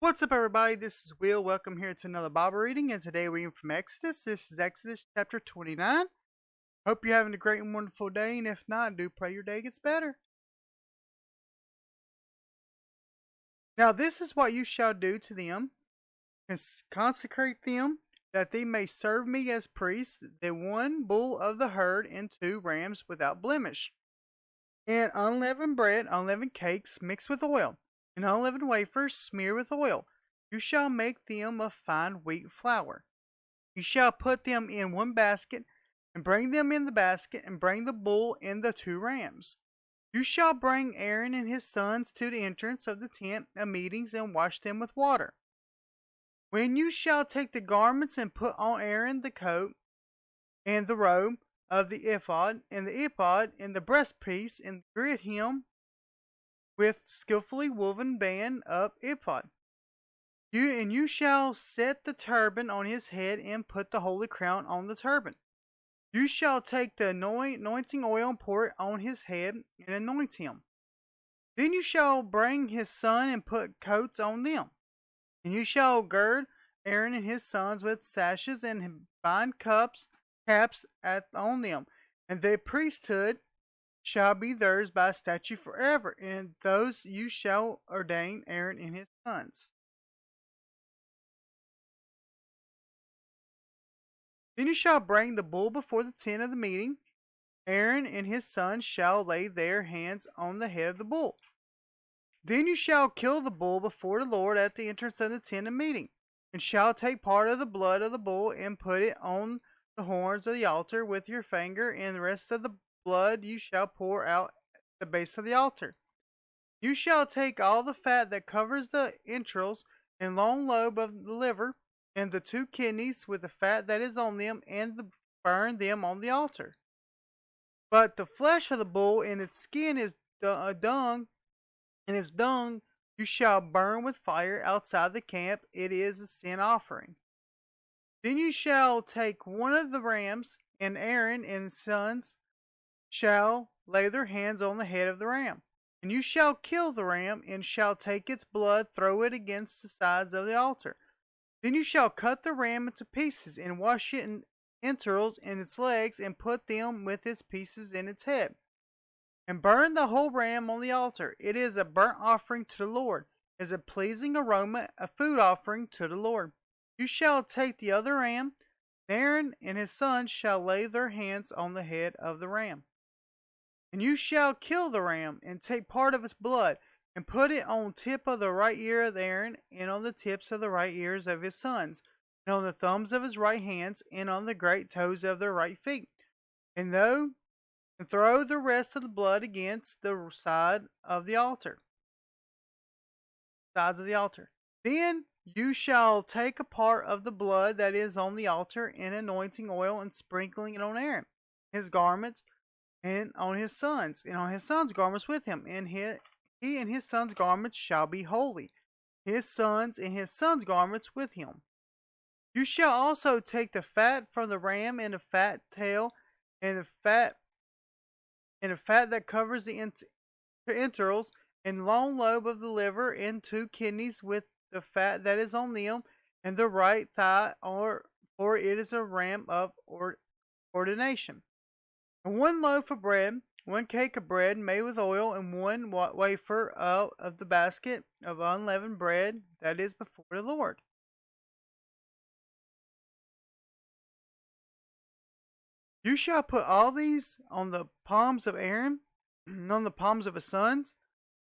What's up, everybody? This is Will. Welcome here to another Bible reading, and today we're reading from Exodus. This is Exodus chapter 29. Hope you're having a great and wonderful day, and if not, do pray your day gets better. Now, this is what you shall do to them, and consecrate them, that they may serve me as priests, the one bull of the herd and 2 rams without blemish, and unleavened bread, unleavened cakes mixed with oil, and unleavened wafers smeared with oil. You shall make them of fine wheat flour. You shall put them in one basket, and bring them in the basket, and bring the bull and the 2 rams. You shall bring Aaron and his sons to the entrance of the tent of meetings, and wash them with water. When you shall take the garments and put on Aaron the coat and the robe of the ephod, and the breastpiece, and gird him with skillfully woven band of ephod. You shall set the turban on his head, and put the holy crown on the turban. You shall take the anointing oil and pour it on his head, and anoint him. Then you shall bring his son and put coats on them. And you shall gird Aaron and his sons with sashes, and bind caps on them. And the priesthood shall be theirs by statute forever, and those you shall ordain Aaron and his sons. Then you shall bring the bull before the tent of the meeting. Aaron and his sons shall lay their hands on the head of the bull. Then you shall kill the bull before the Lord at the entrance of the tent of meeting, and shall take part of the blood of the bull, and put it on the horns of the altar with your finger, and the rest of the blood you shall pour out at the base of the altar. You shall take all the fat that covers the entrails, and long lobe of the liver, and the 2 kidneys with the fat that is on them, and burn them on the altar. But the flesh of the bull and its skin is dung, and its dung you shall burn with fire outside the camp. It is a sin offering. Then you shall take one of the rams, and Aaron and his sons shall lay their hands on the head of the ram. And you shall kill the ram, and shall take its blood, throw it against the sides of the altar. Then you shall cut the ram into pieces, and wash it in entrails and its legs, and put them with its pieces in its head. And burn the whole ram on the altar. It is a burnt offering to the Lord, as a pleasing aroma, a food offering to the Lord. You shall take the other ram, and Aaron and his sons shall lay their hands on the head of the ram. And you shall kill the ram, and take part of its blood, and put it on the tip of the right ear of Aaron, and on the tips of the right ears of his sons, and on the thumbs of his right hands, and on the great toes of their right feet. And throw the rest of the blood against the sides of the altar. Then you shall take a part of the blood that is on the altar, in anointing oil, and sprinkling it on Aaron, his garments, and on his sons, and on his sons' garments with him, and he and his sons' garments shall be holy, his sons and his sons' garments with him. You shall also take the fat from the ram, and the fat tail, and the fat that covers the entrails, and long lobe of the liver, and 2 kidneys with the fat that is on them, and the right thigh, for it is a ram of ordination. And 1 loaf of bread, 1 cake of bread made with oil, and 1 wafer of the basket of unleavened bread that is before the Lord. You shall put all these on the palms of Aaron, and on the palms of his sons,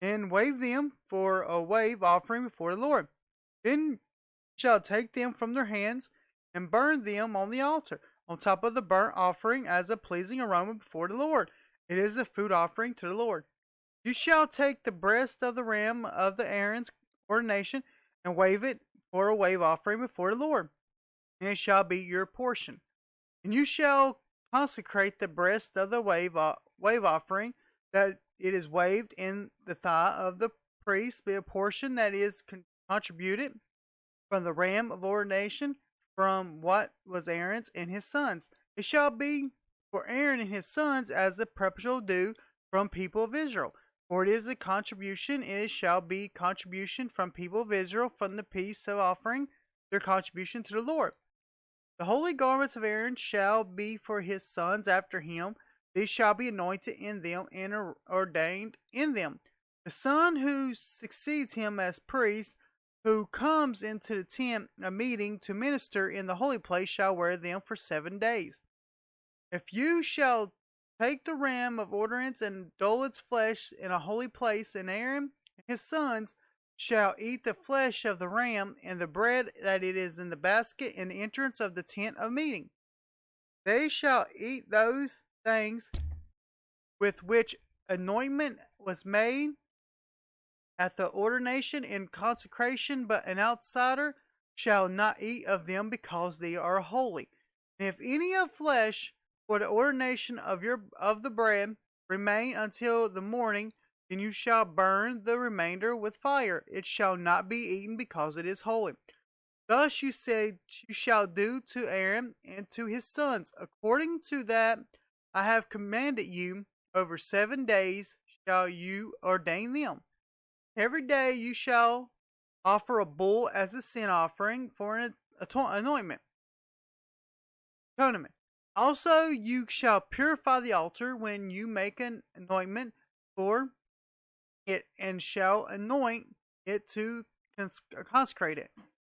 and wave them for a wave offering before the Lord. Then you shall take them from their hands, and burn them on the altar, on top of the burnt offering, as a pleasing aroma before the Lord. It is a food offering to the Lord. You shall take the breast of the ram of the Aaron's ordination, and wave it for a wave offering before the Lord, and it shall be your portion. And you shall consecrate the breast of the wave offering, that it is waved in the thigh of the priest, be a portion that is contributed from the ram of ordination, from what was Aaron's and his sons. It shall be for Aaron and his sons as the perpetual due from people of Israel. For it is a contribution, and it shall be contribution from people of Israel from the peace of offering their contribution to the Lord. The holy garments of Aaron shall be for his sons after him. These shall be anointed in them and ordained in them. The son who succeeds him as priest, who comes into the tent of meeting to minister in the holy place, shall wear them for 7 days. If you shall take the ram of ordinance and dole its flesh in a holy place, and Aaron and his sons shall eat the flesh of the ram and the bread that it is in the basket in the entrance of the tent of meeting. They shall eat those things with which anointment was made at the ordination and consecration, but an outsider shall not eat of them because they are holy. And if any of flesh for the ordination of the bread remain until the morning, then you shall burn the remainder with fire. It shall not be eaten because it is holy. Thus you say you shall do to Aaron and to his sons, according to that I have commanded you. Over 7 days shall you ordain them. Every day you shall offer a bull as a sin offering for an anointment. Atonement. Also you shall purify the altar when you make an anointment for it, and shall anoint it to consecrate it.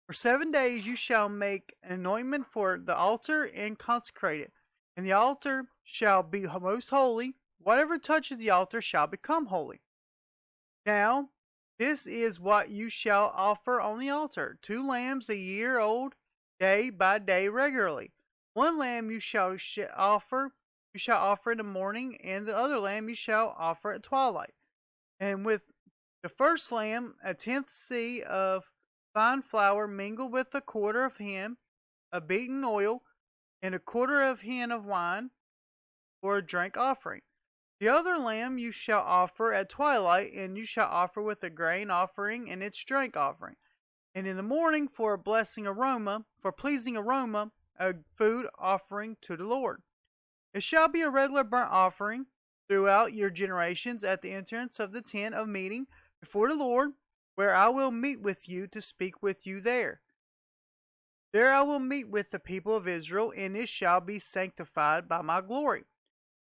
For 7 days you shall make an anointment for the altar and consecrate it. And the altar shall be most holy. Whatever touches the altar shall become holy. Now, this is what you shall offer on the altar: 2 lambs a year old, day by day regularly. 1 lamb you shall offer in the morning, and the other lamb you shall offer at twilight. And with the first lamb, a 10th seah of fine flour mingled with a quarter of hin of beaten oil, and a quarter of hin of wine, for a drink offering. The other lamb you shall offer at twilight, and you shall offer with a grain offering and its drink offering. And in the morning for a pleasing aroma, a food offering to the Lord. It shall be a regular burnt offering throughout your generations at the entrance of the tent of meeting before the Lord, where I will meet with you to speak with you there. There I will meet with the people of Israel, and it shall be sanctified by my glory.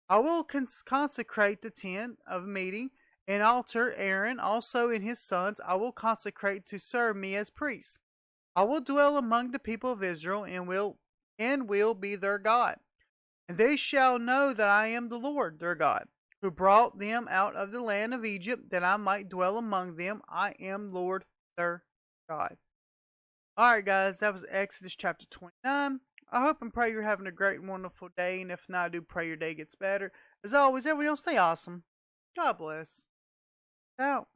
I will consecrate the tent of meeting and altar. Aaron also and his sons I will consecrate to serve me as priests. I will dwell among the people of Israel and will be their God. And they shall know that I am the Lord their God, who brought them out of the land of Egypt, that I might dwell among them. I am Lord their God. Alright guys, that was Exodus chapter 29. I hope and pray you're having a great and wonderful day, and if not, I do pray your day gets better. As always, everyone else, stay awesome. God bless. Out.